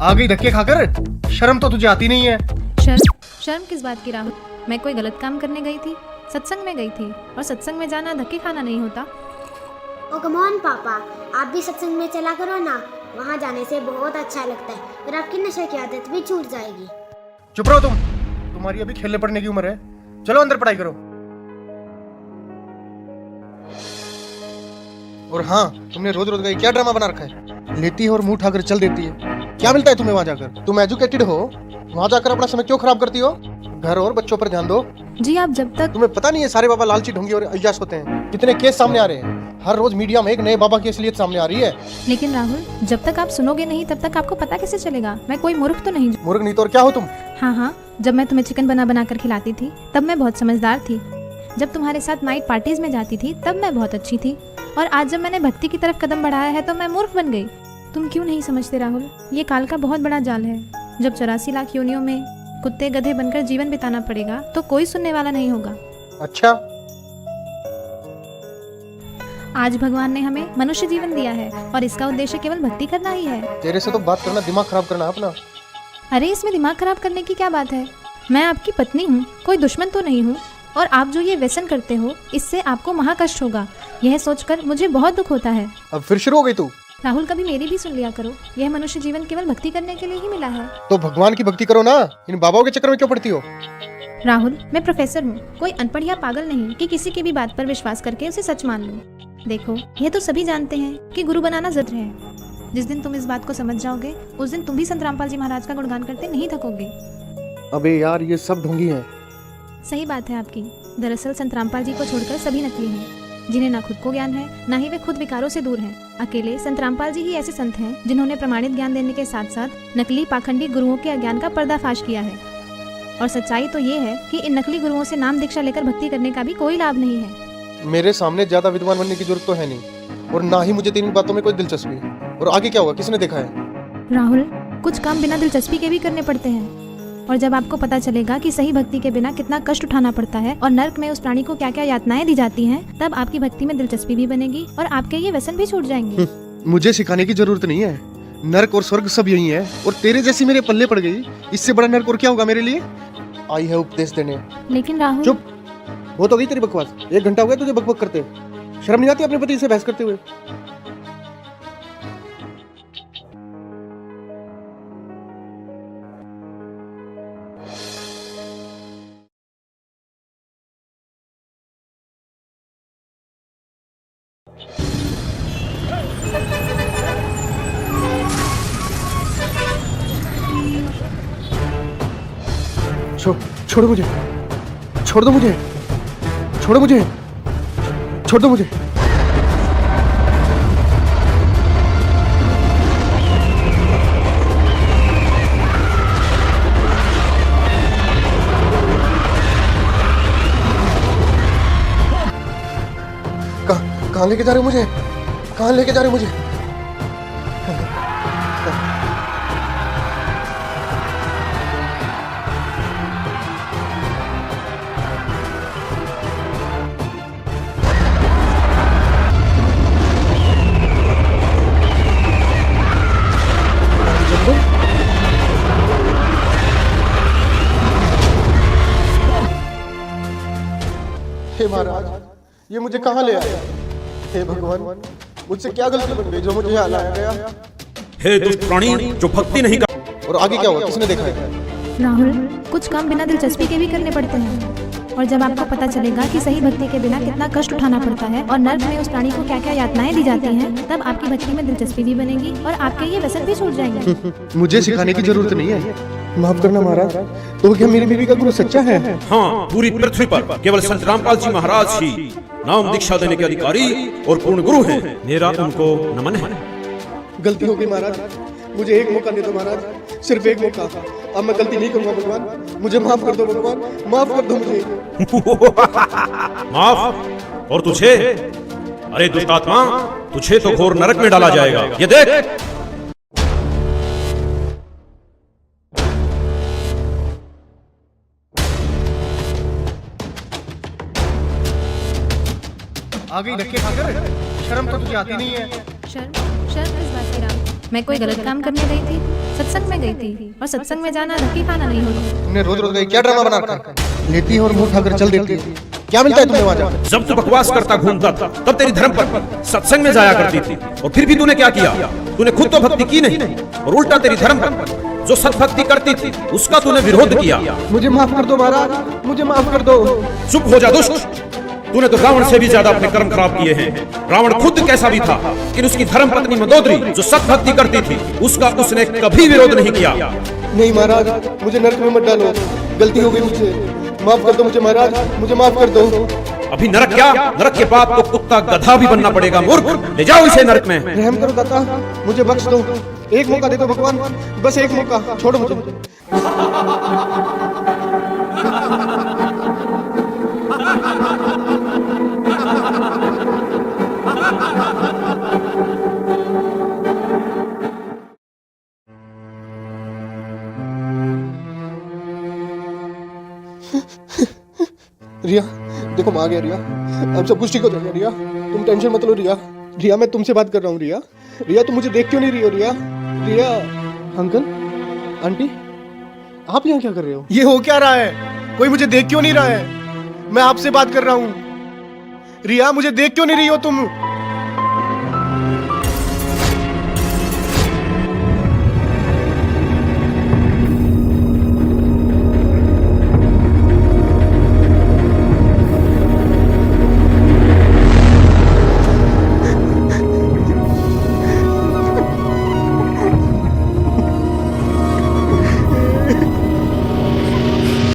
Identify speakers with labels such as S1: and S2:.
S1: आ गई धक्के खाकर। शर्म तो तुझे आती नहीं है।
S2: शर्म किस बात की राहुल? मैं कोई गलत काम करने गई थी? सत्संग में गई थी, और सत्संग में जाना धक्के खाना नहीं होता।
S3: ओ कम ऑन पापा, आप भी सत्संग में चला करो ना, वहाँ जाने से बहुत अच्छा लगता है, फिर आपकी नशे की आदत भी छूट जाएगी।
S1: चुप रहो तुम, तुम्हारी अभी खेलने पड़ने की उम्र है। चलो अंदर पढ़ाई करो। और हाँ, तुमने रोज रोज का ये क्या ड्रामा बना रखा है? लेती है और मुंह उठाकर चल देती है। क्या मिलता है तुम्हें वहाँ जाकर? तुम एजुकेटेड हो, वहाँ जाकर अपना समय क्यों खराब करती हो? घर और बच्चों पर ध्यान दो।
S2: जी आप जब तक
S1: तुम्हें पता नहीं है सारे बाबा लालची, ढोंगी और अय्याश होते हैं। कितने केस सामने आ रहे हैं, हर रोज मीडिया में एक नए बाबा की असलियत सामने आ रही है।
S2: लेकिन राहुल, जब तक आप सुनोगे नहीं तब तक आपको पता कैसे चलेगा? मैं कोई मूर्ख तो नहीं।
S1: मूर्ख नहीं तो और क्या हो तुम?
S2: हाँ, जब मैं तुम्हें चिकन बना बना कर खिलाती थी तब मैं बहुत समझदार थी। जब तुम्हारे साथ नाइट पार्टीज में जाती थी तब मैं बहुत अच्छी थी। और आज जब मैंने भक्ति की तरफ कदम बढ़ाया है तो मैं मूर्ख बन गई। तुम क्यों नहीं समझते राहुल? ये काल का बहुत बड़ा जाल है। जब 84 लाख योनियों में कुत्ते गधे बनकर जीवन बिताना पड़ेगा तो कोई सुनने वाला नहीं होगा।
S1: अच्छा,
S2: आज भगवान ने हमें मनुष्य जीवन दिया है और इसका उद्देश्य केवल भक्ति करना ही है।
S1: तेरे से तो बात करना दिमाग खराब करना अपना।
S2: अरे इसमें दिमाग खराब करने की क्या बात है? मैं आपकी पत्नी हूँ, कोई दुश्मन तो नहीं हूँ। और आप जो ये व्यसन करते हो इससे आपको महाकष्ट होगा, यह सोचकर मुझे बहुत दुख होता है।
S1: अब फिर शुरू हो गई तू?
S2: राहुल, कभी मेरी भी सुन लिया करो। यह मनुष्य जीवन केवल भक्ति करने के लिए ही मिला है।
S1: तो भगवान की भक्ति करो ना, इन बाबाओं के चक्कर में क्यों पड़ती हो?
S2: राहुल, मैं प्रोफेसर हूँ, कोई अनपढ़ या पागल नहीं कि किसी की भी बात पर विश्वास करके उसे सच मान लूं। देखो, यह तो सभी जानते हैं कि गुरु बनाना जरूरी है। जिस दिन तुम इस बात को समझ जाओगे उस दिन तुम भी संत रामपाल जी महाराज का गुणगान करते नहीं थकोगे।
S1: अबे यार, ये सब ढोंगी है।
S2: सही बात है आपकी। दरअसल संत रामपाल जी को छोड़कर सभी नकली हैं, जिन्हें ना खुद को ज्ञान है ना ही वे खुद विकारों से दूर हैं। अकेले संत रामपाल जी ही ऐसे संत हैं जिन्होंने प्रमाणित ज्ञान देने के साथ साथ नकली पाखंडी गुरुओं के अज्ञान का पर्दाफाश किया है। और सच्चाई तो ये है कि इन नकली गुरुओं से नाम दीक्षा लेकर भक्ति करने का भी कोई लाभ नहीं है।
S1: मेरे सामने ज्यादा विद्वान बनने की जरूरत तो है नहीं, और ना ही मुझे तेरी बातों में कोई दिलचस्पी। और आगे क्या होगा, किसने देखा है?
S2: राहुल, कुछ काम बिना दिलचस्पी के भी करने पड़ते हैं। और जब आपको पता चलेगा कि सही भक्ति के बिना कितना कष्ट उठाना पड़ता है और नर्क में उस प्राणी को क्या क्या यातनाएं दी जाती हैं, तब आपकी भक्ति में दिलचस्पी भी बनेगी और आपके ये व्यसन भी छूट जाएंगे।
S1: मुझे सिखाने की जरूरत नहीं है, नर्क और स्वर्ग सब यही है। और तेरे जैसी मेरे पल्ले पड़ गई, इससे बड़ा नर्क और क्या होगा मेरे लिए? आई है उपदेश देने।
S2: लेकिन राहुल,
S1: चुप, बहुत हो गई तेरी बकवास। 1 घंटा हो गया तुझे बकबक करते। शर्म नहीं आती अपने पति से बहस करते हुए? छोड़ मुझे, छोड़ दो मुझे, छोड़ो मुझे, छोड़ दो मुझे। कहाँ लेके जा रहे हो मुझे? कहाँ लेके जा रहे हो मुझे? हे महाराज, ये मुझे कहाँ ले आया? हे भगवान, मुझसे क्या गलती बन गई जो मुझे यहाँ लाया गया?
S4: हे दुष्ट प्राणी जो भक्ति नहीं कर।
S1: और आगे क्या हुआ, किसने देखा है?
S2: राहुल, कुछ काम बिना दिलचस्पी के भी करने पड़ते हैं। और जब आपको पता चलेगा कि सही भक्ति के बिना कितना कष्ट उठाना पड़ता है और नर्क में उस प्राणी को क्या क्या यातनाएं दी जाती हैं, तब आपकी भक्ति में दिलचस्पी भी बनेगी और आपके ये व्यसन भी छूट जाएंगे।
S1: मुझे सिखाने की जरूरत नहीं है। माफ करना महाराज, तो क्या मेरी बीवी का गुरु सच्चा है?
S4: हाँ, पूरी पृथ्वी पर केवल संत रामपाल जी महाराज ही नाम दीक्षा देने के अधिकारी और पूर्ण गुरु हैं। मेरा उनको नमन है।
S1: गलती हो गई महाराज, मुझे एक मौका दे दो महाराज, सिर्फ एक मौका। अब मैं गलती नहीं करूंगा भगवान, मुझे माफ कर दो भगवान, माफ कर दो मुझे।
S4: माफ? और तुझे? अरे दुष्टात्मा, तुझे तो घोर नरक में डाला जाएगा। ये देख।
S1: आ गई धक्के खाकर। शर्म तो तुझे आती नहीं है।
S2: शर्म किस बात की राहुल? मैं कोई गलत काम करने गई थी? सत्संग में गई थी, और सत्संग में जाना धक्की खाना नहीं होता।
S1: तुमने रोज रोज का ये क्या ड्रामा बना रखा है? लेती है और मुंह उठाकर चल देती है। क्या मिलता है तुम्हें वहाँ जाकर?
S4: जब तू बकवास करता घूमता था तब तेरी धर्म पर सत्संग में जाया करती थी, और फिर भी तूने क्या किया? तूने खुद तो भक्ति की नहीं, और उल्टा तेरी धर्म पर जो सत्भक्ति करती थी उसका तूने विरोध किया।
S1: मुझे माफ कर दो महाराज, मुझे माफ कर दो।
S4: चुप हो जा दुष्ट। तूने तो रावण से भी ज्यादा अपने कर्म खराब किए हैं। रावण खुद कैसा भी था, लेकिन उसकी धर्म पत्नी मंदोदरी जो सत्भक्ति करती थी उसका उसने कभी विरोध नहीं किया।
S1: नहीं महाराज, मुझे नरक में मत डालो, गलती हो गई मुझसे, माफ कर दो मुझे महाराज, मुझे माफ कर दो।
S4: अभी नरक क्या, नरक के बाद तो कुत्ता गधा भी बनना पड़ेगा। मूर्ख, ले जाओ इसे नरक में।
S1: रहम करो दाता, मुझे बख्श दो, एक मौका दे दो भगवान, बस एक मौका, छोड़ो मुझे। रिया देखो, मैं आ गया रिया, अब सब कुछ ठीक हो जाएगा रिया, तुम टेंशन मत लो रिया। रिया मैं तुमसे बात कर रहा हूँ रिया। रिया तुम मुझे देख क्यों नहीं रही हो रिया? रिया। अंकल, आंटी, आप यहाँ क्या कर रहे हो?
S5: ये हो क्या रहा है? कोई मुझे देख क्यों नहीं रहा है? मैं आपसे बात कर रहा हूँ। रिया मुझे देख क्यों नहीं रही हो तुम?